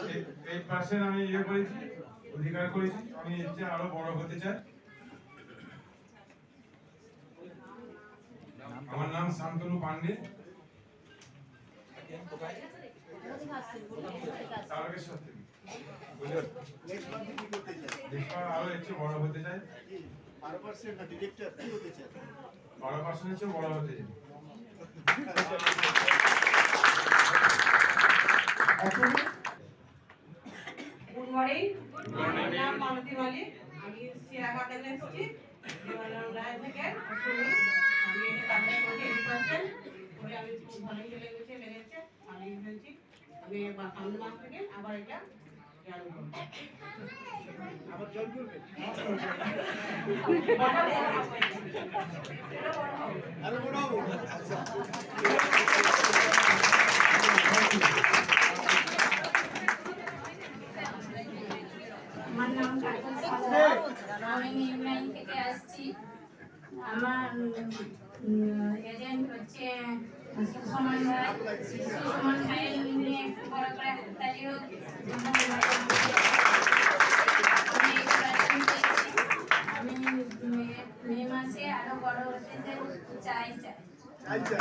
8% আমি ইয়ে করেছি, অধিকার করেছি। আমি এর চেয়ে আরো বড় হতে চাই। আমার নাম শান্তনু পান্ডে, তারকেশ্বর থেকে। আরো এর চেয়ে বড় হতে চাই। 12% না ডিরেক্টর কি হতে চাই? 12% এর চেয়ে বড় হতে চাই। Good morning. আমার নাম মালতী মালিক। আমি সিরাঘাট থেকে এসেছি, দেওয়ানগঞ্জ থেকে। শুনি আমি এটা কাজটা করেছি 8% করে। আমি খুব ভালোই লেগেছে ভালোই হয়েছি। আমি সামনের মাস থেকে আবার এটা চালু করব। আবার জয়েন করবে? আরো বড় হবো। আচ্ছা, আমার নাম কাকুল সাহা, আমি নিউলাইন থেকে আসছি। আমার এজেন্ট হচ্ছে সুমন রায়। সুমন রায়ের নিয়ে একটু বড় করে হাততালি হোক। আমি মে মাসে আরো বড় হতে চাই। আচ্ছা।